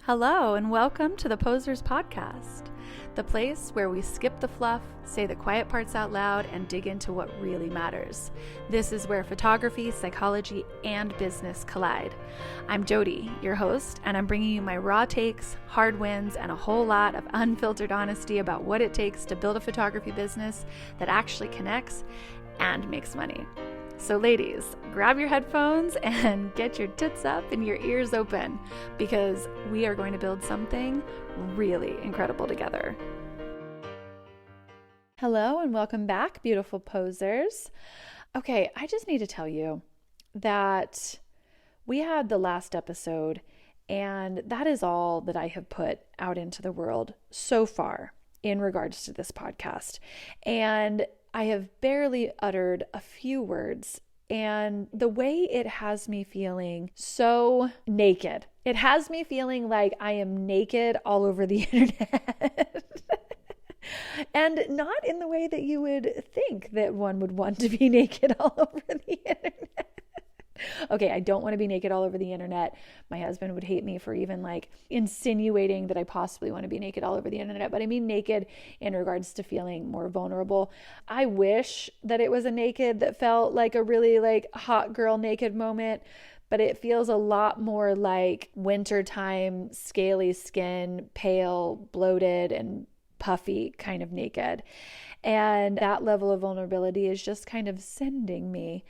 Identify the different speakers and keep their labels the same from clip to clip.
Speaker 1: Hello and welcome to the Posers Podcast, the place where we skip the fluff, say the quiet parts out loud, and dig into what really matters. This is where photography, psychology, and business collide. I'm Jody, your host, and I'm bringing you my raw takes, hard wins, and a whole lot of unfiltered honesty about what it takes to build a photography business that actually connects and makes money. So ladies, grab your headphones and get your tits up and your ears open because we are going to build something really incredible together. Hello and welcome back, beautiful posers. Okay, I just need to tell you that we had the last episode and that is all that I have put out into the world so far in regards to this podcast. And I have barely uttered a few words, and the way it has me feeling so naked. It has me feeling like I am naked all over the internet. And not in the way that you would think that one would want to be naked all over the internet. Okay, I don't want to be naked all over the internet. My husband would hate me for even insinuating that I possibly want to be naked all over the internet, but I mean naked in regards to feeling more vulnerable. I wish that it was a naked that felt like a really hot girl naked moment, but it feels a lot more like wintertime, scaly skin, pale, bloated, and puffy kind of naked. And that level of vulnerability is just kind of sending me.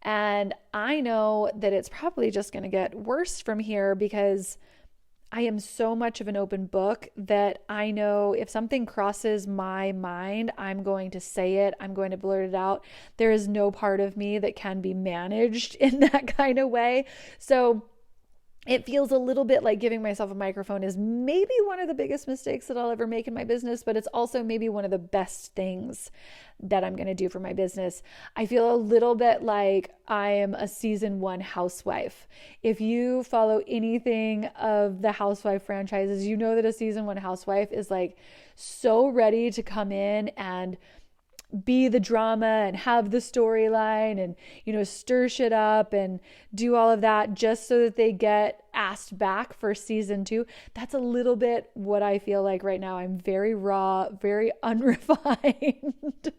Speaker 1: And I know that it's probably just going to get worse from here because I am so much of an open book that I know if something crosses my mind, I'm going to say it. I'm going to blurt it out. There is no part of me that can be managed in that kind of way. So it feels a little bit like giving myself a microphone is maybe one of the biggest mistakes that I'll ever make in my business, but it's also maybe one of the best things that I'm going to do for my business. I feel a little bit like I am a season one housewife. If you follow anything of the housewife franchises, you know that a season one housewife is so ready to come in and be the drama and have the storyline and, stir shit up and do all of that just so that they get asked back for season 2. That's a little bit what I feel like right now. I'm very raw, very unrefined.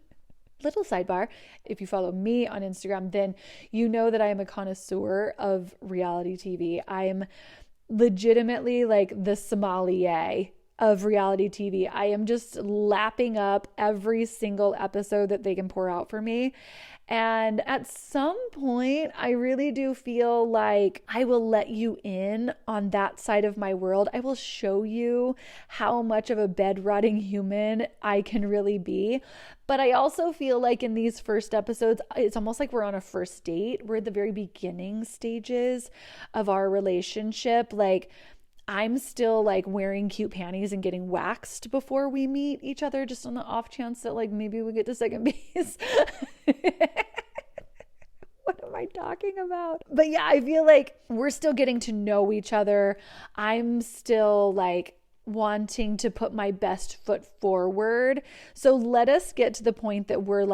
Speaker 1: Little sidebar, if you follow me on Instagram, then you know that I am a connoisseur of reality TV. I'm legitimately the sommelier of reality TV. I am just lapping up every single episode that they can pour out for me. And at some point, I really do feel like I will let you in on that side of my world. I will show you how much of a bed-rotting human I can really be. But I also feel like in these first episodes, it's almost like we're on a first date. We're at the very beginning stages of our relationship. I'm still wearing cute panties and getting waxed before we meet each other, just on the off chance that maybe we get to second base. What am I talking about? But yeah, I feel like we're still getting to know each other. I'm still wanting to put my best foot forward. So let us get to the point that we're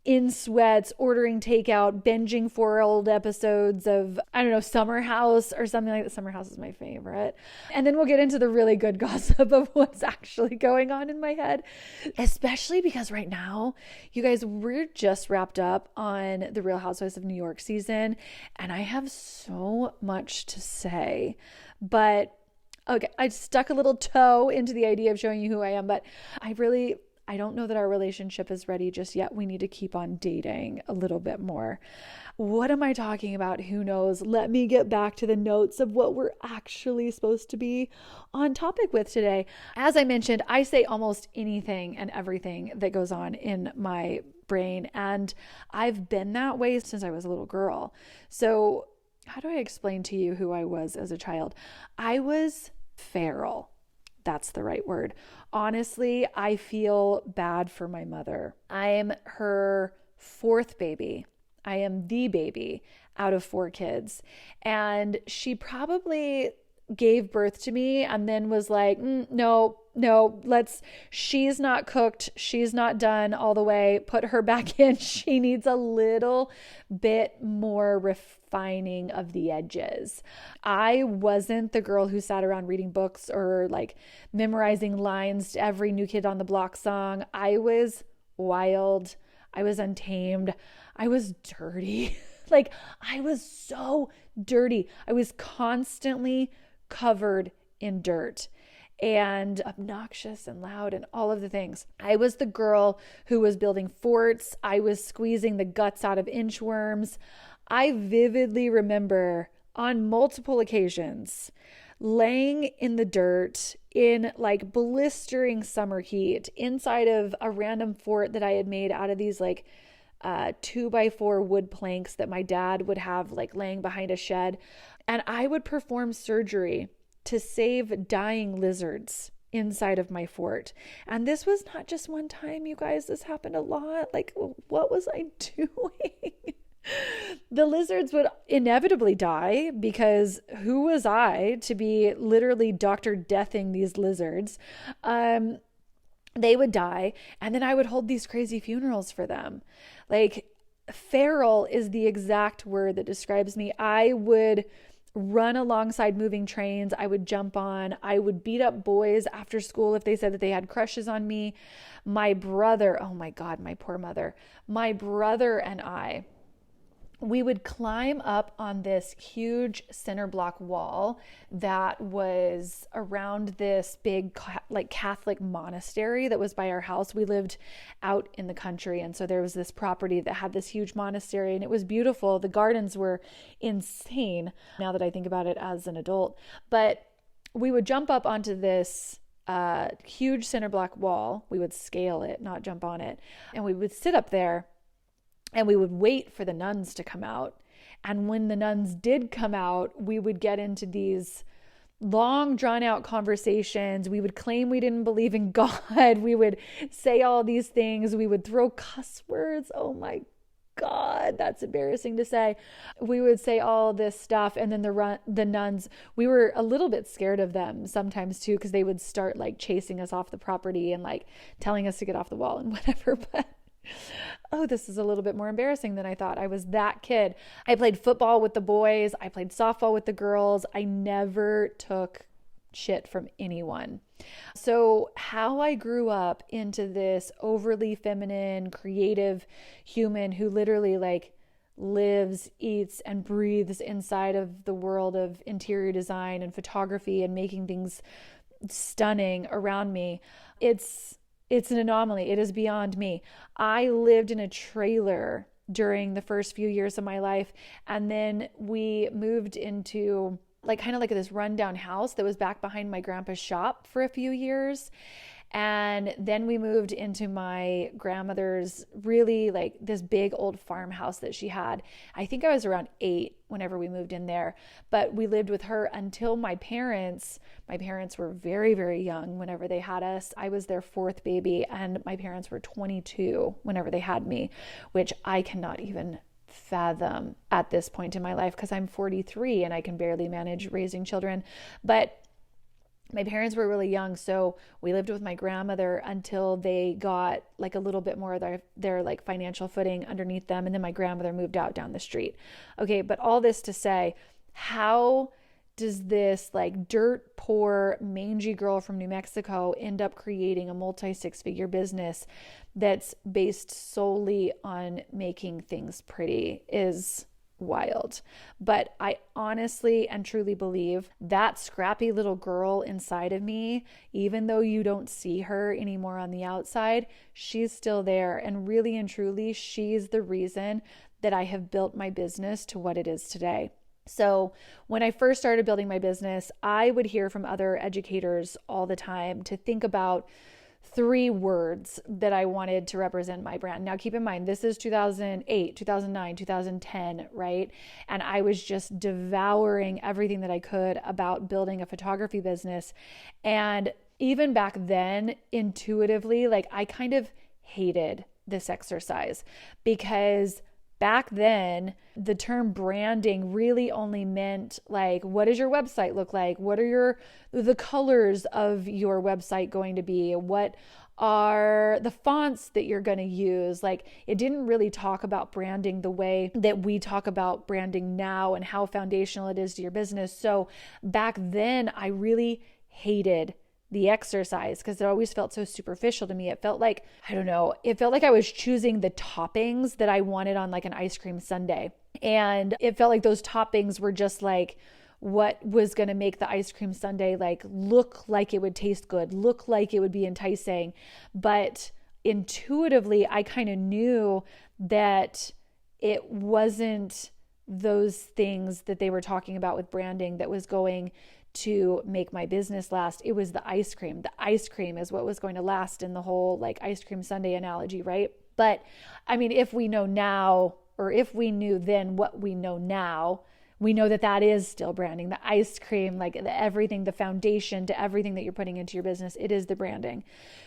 Speaker 1: in sweats, ordering takeout, binging 4 old episodes of, Summer House or something like that. Summer House is my favorite. And then we'll get into the really good gossip of what's actually going on in my head. Especially because right now, you guys, we're just wrapped up on the Real Housewives of New York season. And I have so much to say. But okay, I stuck a little toe into the idea of showing you who I am. But I don't know that our relationship is ready just yet. We need to keep on dating a little bit more. What am I talking about? Who knows? Let me get back to the notes of what we're actually supposed to be on topic with today. As I mentioned, I say almost anything and everything that goes on in my brain. And I've been that way since I was a little girl. So how do I explain to you who I was as a child? I was feral. That's the right word. Honestly, I feel bad for my mother. I am her 4th baby. I am the baby out of 4 kids. And she probably gave birth to me and then was like, no, she's not cooked. She's not done all the way. Put her back in. She needs a little bit more refining of the edges. I wasn't the girl who sat around reading books or like memorizing lines to every New Kid on the Block song. I was wild. I was untamed. I was dirty. Like, I was so dirty. I was constantly covered in dirt and obnoxious and loud and all of the things. I was the girl who was building forts. I was squeezing the guts out of inchworms. I vividly remember on multiple occasions laying in the dirt in like blistering summer heat inside of a random fort that I had made out of these like 2x4 wood planks that my dad would have like laying behind a shed. And I would perform surgery to save dying lizards inside of my fort. And this was not just one time, you guys. This happened a lot. Like, what was I doing? The lizards would inevitably die because who was I to be literally Dr. Deathing these lizards? They would die, and then I would hold these crazy funerals for them. Like, feral is the exact word that describes me. I would run alongside moving trains. I would jump on. I would beat up boys after school if they said that they had crushes on me. My brother, oh my God, my poor mother. My brother and I, we would climb up on this huge cinder block wall that was around this big like Catholic monastery that was by our house. We lived out in the country, and so there was this property that had this huge monastery, and it was beautiful. The gardens were insane now that I think about it as an adult. But we would jump up onto this huge cinder block wall. We would scale it, not jump on it. And we would sit up there and we would wait for the nuns to come out. And when the nuns did come out, we would get into these long drawn out conversations. We would claim we didn't believe in God. We would say all these things. We would throw cuss words. Oh my God, that's embarrassing to say. We would say all this stuff. And then the nuns, we were a little bit scared of them sometimes too, because they would start like chasing us off the property and like telling us to get off the wall and whatever. But oh, this is a little bit more embarrassing than I thought. I was that kid. I played football with the boys. I played softball with the girls. I never took shit from anyone. So how I grew up into this overly feminine, creative human who literally like lives, eats, and breathes inside of the world of interior design and photography and making things stunning around me, it's an anomaly. It is beyond me. I lived in a trailer during the first few years of my life. And then we moved into like kind of like this rundown house that was back behind my grandpa's shop for a few years. And then we moved into my grandmother's really like this big old farmhouse that she had. I think I was around 8 whenever we moved in there, but we lived with her until my parents were very, very young whenever they had us. I was their 4th baby, and my parents were 22 whenever they had me, which I cannot even fathom at this point in my life because I'm 43 and I can barely manage raising children. But my parents were really young, so we lived with my grandmother until they got like a little bit more of their like financial footing underneath them, and then my grandmother moved out down the street. Okay, but all this to say, how does this like dirt poor, mangy girl from New Mexico end up creating a multi-6-figure business that's based solely on making things pretty is wild. But I honestly and truly believe that scrappy little girl inside of me, even though you don't see her anymore on the outside, she's still there. And really and truly, she's the reason that I have built my business to what it is today. So when I first started building my business, I would hear from other educators all the time to think about 3 words that I wanted to represent my brand. Now, keep in mind, this is 2008, 2009, 2010, right? And I was just devouring everything that I could about building a photography business. And even back then, intuitively, like I kind of hated this exercise because back then, the term branding really only meant like, what does your website look like? What are the colors of your website going to be? What are the fonts that you're going to use? Like, it didn't really talk about branding the way that we talk about branding now and how foundational it is to your business. So back then, I really hated the exercise because it always felt so superficial to me. It felt like, I don't know, it felt like I was choosing the toppings that I wanted on like an ice cream sundae. And it felt like those toppings were just like what was going to make the ice cream sundae like look like it would taste good, look like it would be enticing. But intuitively, I kind of knew that it wasn't those things that they were talking about with branding that was going to make my business last. It was the ice cream. The ice cream is what was going to last in the whole like ice cream sundae analogy, right? But I mean, if we know now, or if we knew then what we know now, we know that that is still branding. The ice cream, like everything, the foundation to everything that you're putting into your business, it is the branding.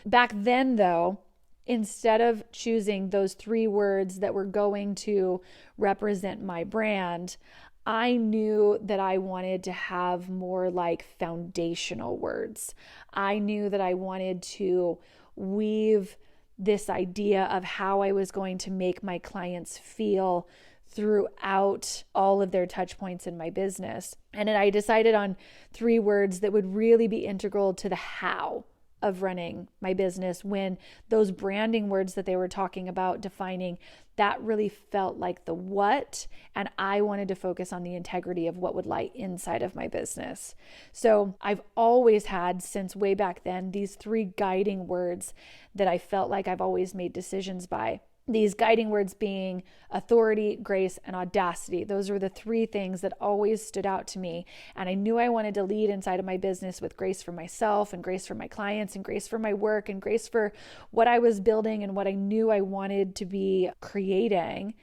Speaker 1: Back then though, instead of choosing those 3 words that were going to represent my brand, I knew that I wanted to have more like foundational words. I knew that I wanted to weave this idea of how I was going to make my clients feel throughout all of their touch points in my business. And then I decided on 3 words that would really be integral to the how of running my business, when those branding words that they were talking about defining, that really felt like the what, and I wanted to focus on the integrity of what would lie inside of my business. So I've always had, since way back then, these 3 guiding words that I felt like I've always made decisions by. These guiding words being authority, grace, and audacity. Those were the 3 things that always stood out to me. And I knew I wanted to lead inside of my business with grace for myself and grace for my clients and grace for my work and grace for what I was building and what I knew I wanted to be creating.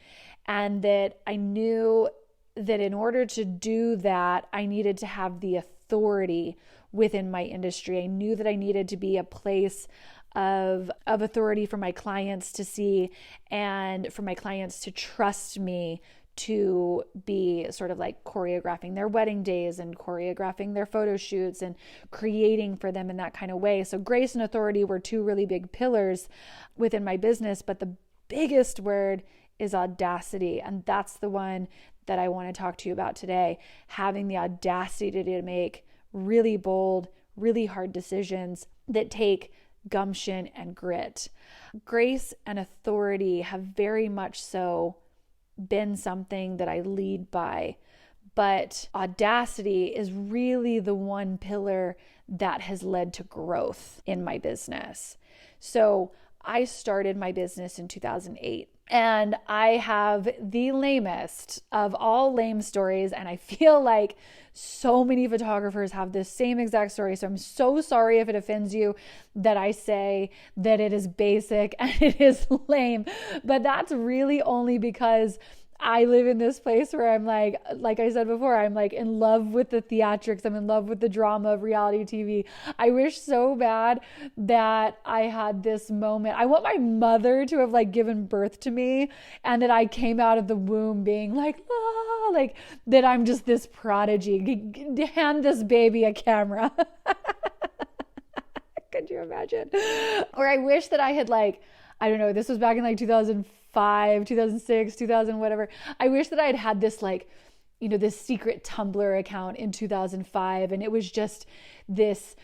Speaker 1: And that I knew that in order to do that, I needed to have the authority within my industry. I knew that I needed to be a place of authority for my clients to see and for my clients to trust me to be sort of like choreographing their wedding days and choreographing their photo shoots and creating for them in that kind of way. So grace and authority were 2 really big pillars within my business, but the biggest word is audacity. And that's the one that I want to talk to you about today. Having the audacity to make really bold, really hard decisions that take gumption and grit. Grace and authority have very much so been something that I lead by, but audacity is really the one pillar that has led to growth in my business. So I started my business in 2008. And I have the lamest of all lame stories. And I feel like so many photographers have this same exact story. So I'm so sorry if it offends you that I say that it is basic and it is lame. But that's really only because I live in this place where I'm like I said before, I'm like in love with the theatrics. I'm in love with the drama of reality TV. I wish so bad that I had this moment. I want my mother to have like given birth to me and that I came out of the womb being like, ah, like that I'm just this prodigy. Hand this baby a camera. Could you imagine? Or I wish that I had like, I don't know, this was back in like 2005, 2006, 2000, whatever. I wish that I had had this like, you know, this secret Tumblr account in 2005. And it was just this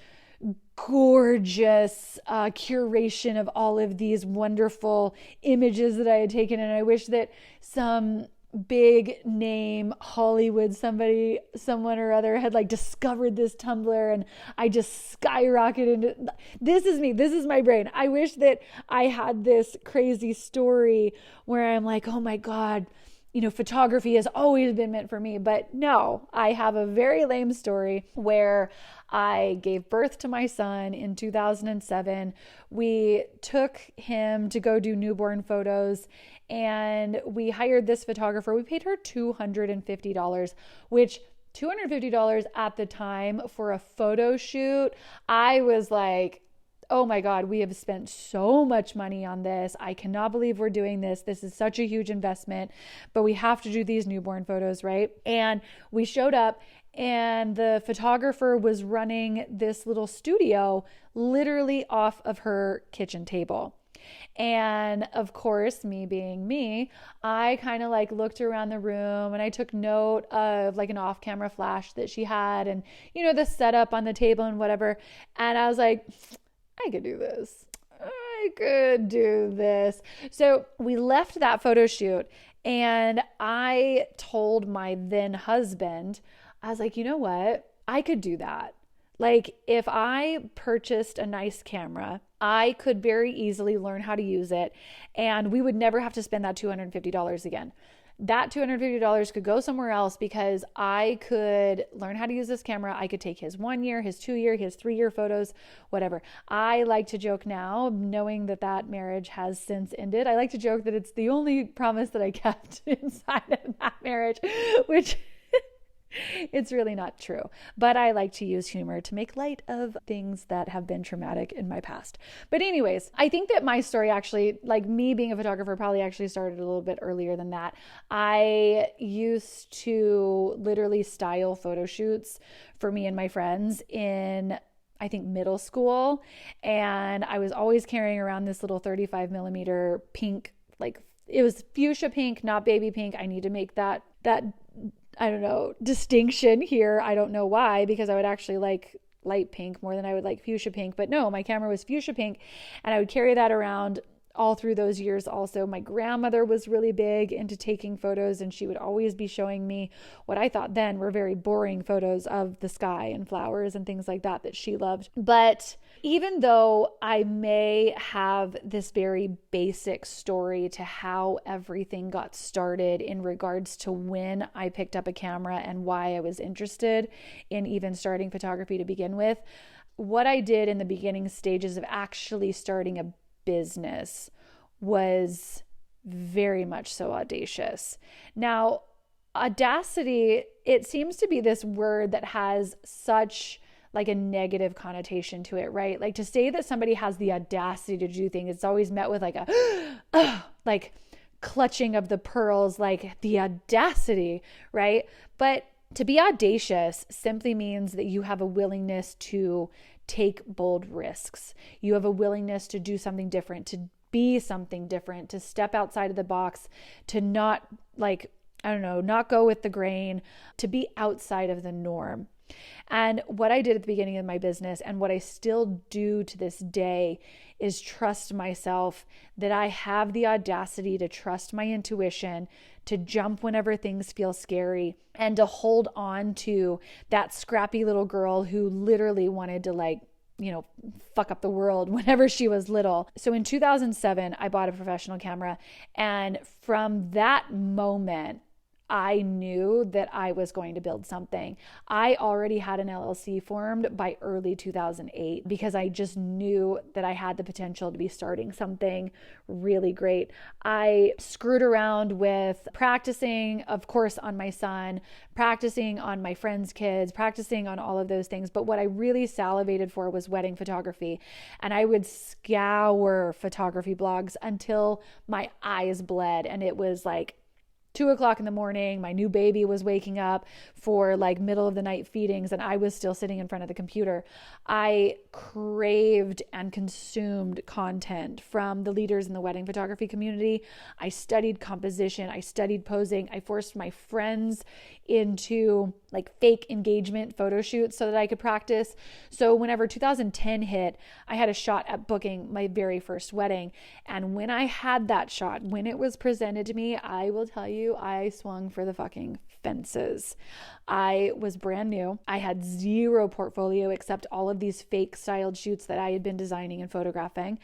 Speaker 1: gorgeous curation of all of these wonderful images that I had taken. And I wish that some big name Hollywood someone or other had like discovered this Tumblr and I just skyrocketed into this is me, this is my brain. I wish that I had this crazy story where I'm like, oh my God, you know, photography has always been meant for me. But no, I have a very lame story where I gave birth to my son in 2007. We took him to go do newborn photos and we hired this photographer. We paid her $250, which $250 at the time for a photo shoot, I was like, oh my God, we have spent so much money on this. I cannot believe we're doing this. This is such a huge investment, but we have to do these newborn photos, right? And we showed up, and the photographer was running this little studio literally off of her kitchen table. And of course, me being me, I kind of like looked around the room and I took note of like an off-camera flash that she had and, the setup on the table and whatever. And I was like, I could do this. I could do this. So we left that photo shoot and I told my then husband, I was like, you know what? I could do that. Like if I purchased a nice camera, I could very easily learn how to use it and we would never have to spend that $250 again. That $250 could go somewhere else because I could learn how to use this camera. I could take his 1 year, his 2 year, his 3 year photos, whatever. I like to joke now, knowing that marriage has since ended. I like to joke that it's the only promise that I kept inside of that marriage, which it's really not true, but I like to use humor to make light of things that have been traumatic in my past. But anyways, I think that my story actually, like me being a photographer, probably actually started a little bit earlier than that. I used to literally style photo shoots for me and my friends in, I think, middle school. And I was always carrying around this little 35 millimeter pink, like it was fuchsia pink, not baby pink. I need to make that I don't know, distinction here. I don't know why, because I would actually like light pink more than I would like fuchsia pink. But no, my camera was fuchsia pink and I would carry that around all through those years. Also, my grandmother was really big into taking photos and she would always be showing me what I thought then were very boring photos of the sky and flowers and things like that she loved. But even though I may have this very basic story to how everything got started in regards to when I picked up a camera and why I was interested in even starting photography to begin with, what I did in the beginning stages of actually starting a business was very much so audacious. Now, audacity, it seems to be this word that has such like a negative connotation to it, right? Like to say that somebody has the audacity to do things, it's always met with like a like clutching of the pearls, like the audacity, right? But to be audacious simply means that you have a willingness to take bold risks. You have a willingness to do something different, to be something different, to step outside of the box, to not not go with the grain, to be outside of the norm. And what I did at the beginning of my business and what I still do to this day is trust myself, that I have the audacity to trust my intuition, to jump whenever things feel scary, and to hold on to that scrappy little girl who literally wanted to fuck up the world whenever she was little. So in 2007, I bought a professional camera. And from that moment, I knew that I was going to build something. I already had an LLC formed by early 2008 because I just knew that I had the potential to be starting something really great. I screwed around with practicing, of course, on my son, practicing on my friends' kids, practicing on all of those things. But what I really salivated for was wedding photography. And I would scour photography blogs until my eyes bled. And it was like 2:00 in the morning, my new baby was waking up for like middle of the night feedings and I was still sitting in front of the computer. I craved and consumed content from the leaders in the wedding photography community. I studied composition. I studied posing. I forced my friends into like fake engagement photo shoots so that I could practice. So whenever 2010 hit, I had a shot at booking my very first wedding. And when I had that shot, when it was presented to me, I will tell you, I swung for the fucking fences. I was brand new. I had zero portfolio except all of these fake styled shoots that I had been designing and photographing.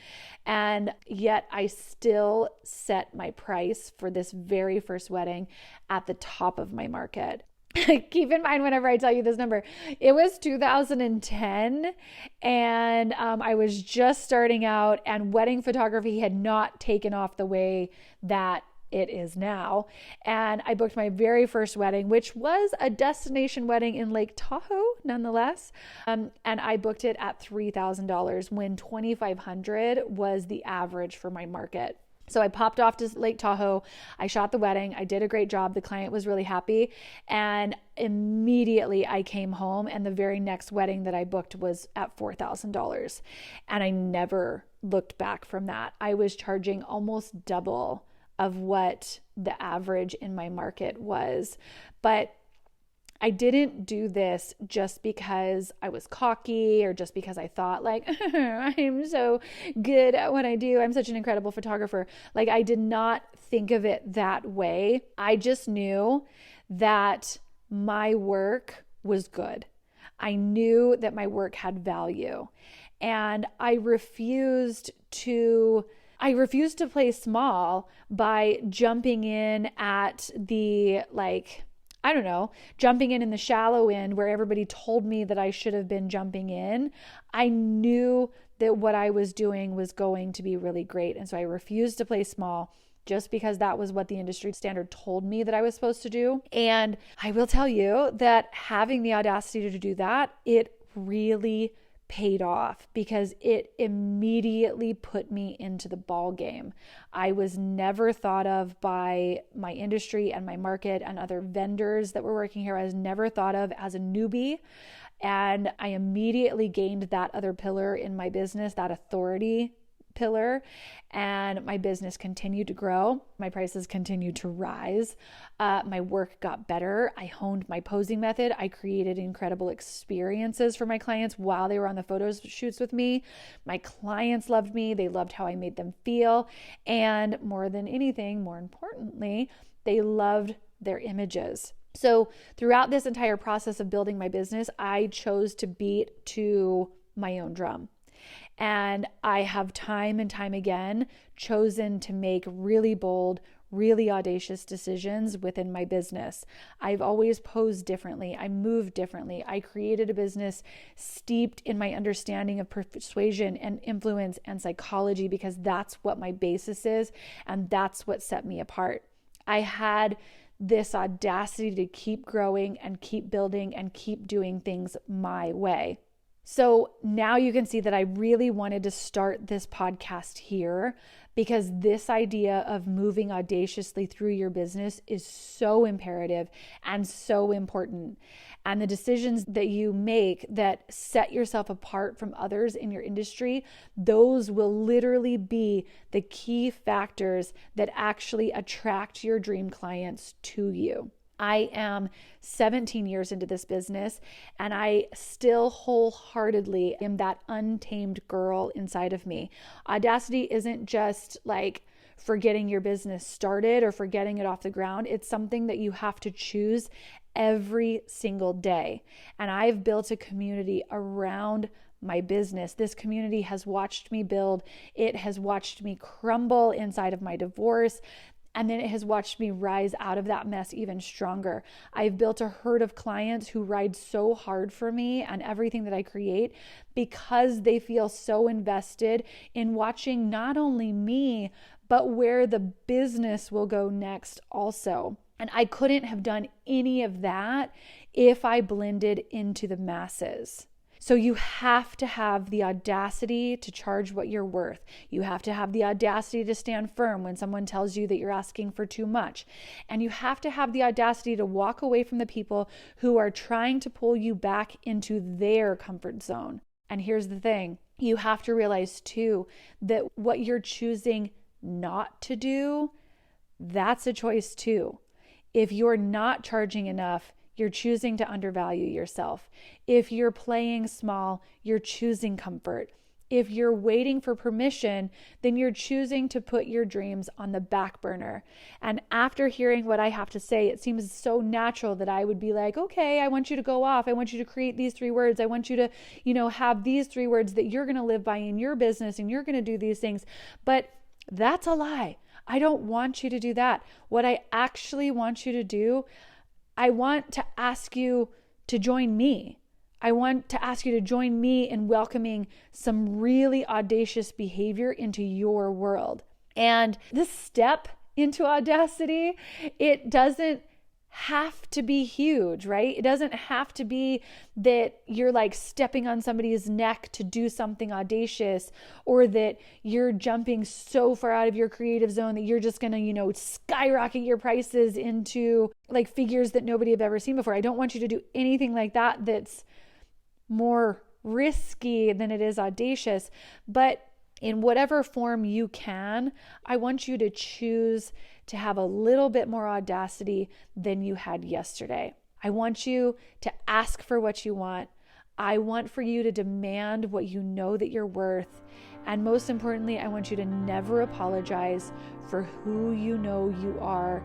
Speaker 1: And yet I still set my price for this very first wedding at the top of my market. Keep in mind whenever I tell you this number, it was 2010 and I was just starting out and wedding photography had not taken off the way that it is now. And I booked my very first wedding, which was a destination wedding in Lake Tahoe, nonetheless. And I booked it at $3,000 when $2,500 was the average for my market. So I popped off to Lake Tahoe. I shot the wedding. I did a great job. The client was really happy. And immediately I came home, and the very next wedding that I booked was at $4,000. And I never looked back from that. I was charging almost double of what the average in my market was. But I didn't do this just because I was cocky or just because I thought like, I'm so good at what I do. I'm such an incredible photographer. Like, I did not think of it that way. I just knew that my work was good. I knew that my work had value, and I refused to play small by jumping in at the jumping in the shallow end where everybody told me that I should have been jumping in. I knew that what I was doing was going to be really great. And so I refused to play small just because that was what the industry standard told me that I was supposed to do. And I will tell you that having the audacity to do that, it really paid off because it immediately put me into the ball game. I was never thought of by my industry and my market and other vendors that were working here. I was never thought of as a newbie. And I immediately gained that other pillar in my business, that authority pillar, and my business continued to grow. My prices continued to rise. My work got better. I honed my posing method. I created incredible experiences for my clients while they were on the photo shoots with me. My clients loved me. They loved how I made them feel. And more than anything, more importantly, they loved their images. So throughout this entire process of building my business, I chose to beat to my own drum. And I have time and time again chosen to make really bold, really audacious decisions within my business. I've always posed differently. I moved differently. I created a business steeped in my understanding of persuasion and influence and psychology because that's what my basis is, and that's what set me apart. I had this audacity to keep growing and keep building and keep doing things my way. So now you can see that I really wanted to start this podcast here because this idea of moving audaciously through your business is so imperative and so important. And the decisions that you make that set yourself apart from others in your industry, those will literally be the key factors that actually attract your dream clients to you. I am 17 years into this business, and I still wholeheartedly am that untamed girl inside of me. Audacity isn't just like for getting your business started or for getting it off the ground. It's something that you have to choose every single day. And I've built a community around my business. This community has watched me build. It has watched me crumble inside of my divorce. And then it has watched me rise out of that mess even stronger. I've built a herd of clients who ride so hard for me and everything that I create because they feel so invested in watching not only me, but where the business will go next also. And I couldn't have done any of that if I blended into the masses. So you have to have the audacity to charge what you're worth. You have to have the audacity to stand firm when someone tells you that you're asking for too much. And you have to have the audacity to walk away from the people who are trying to pull you back into their comfort zone. And here's the thing. You have to realize too that what you're choosing not to do, that's a choice too. If you're not charging enough, you're choosing to undervalue yourself. If you're playing small, you're choosing comfort. If you're waiting for permission, then you're choosing to put your dreams on the back burner. And after hearing what I have to say, it seems so natural that I would be like, okay, I want you to go off. I want you to create these 3 words. I want you to, have these 3 words that you're going to live by in your business, and you're going to do these things. But that's a lie. I don't want you to do that. What I actually want you to do, I want to ask you to join me. I want to ask you to join me in welcoming some really audacious behavior into your world. And this step into Audacity. It doesn't have to be huge, right? It doesn't have to be that you're like stepping on somebody's neck to do something audacious, or that you're jumping so far out of your creative zone that you're just going to, skyrocket your prices into like figures that nobody have ever seen before. I don't want you to do anything like that that's more risky than it is audacious, but in whatever form you can, I want you to choose to have a little bit more audacity than you had yesterday. I want you to ask for what you want. I want for you to demand what you know that you're worth. And most importantly, I want you to never apologize for who you know you are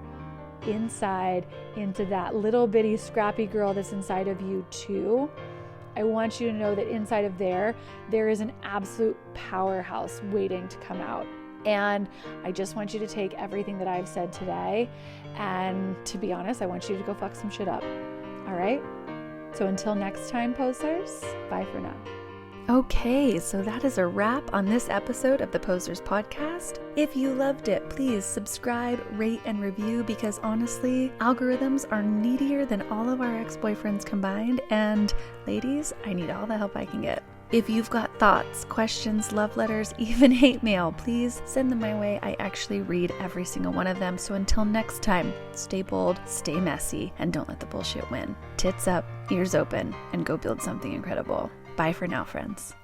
Speaker 1: inside, into that little bitty scrappy girl that's inside of you too. I want you to know that inside of there is an absolute powerhouse waiting to come out. And I just want you to take everything that I've said today, and to be honest, I want you to go fuck some shit up. All right? So until next time, posers, bye for now. Okay, so that is a wrap on this episode of the Posers Podcast. If you loved it, please subscribe, rate, and review, because honestly, algorithms are needier than all of our ex-boyfriends combined, and ladies, I need all the help I can get. If you've got thoughts, questions, love letters, even hate mail, please send them my way. I actually read every single one of them. So until next time, stay bold, stay messy, and don't let the bullshit win. Tits up, ears open, and go build something incredible. Bye for now, friends.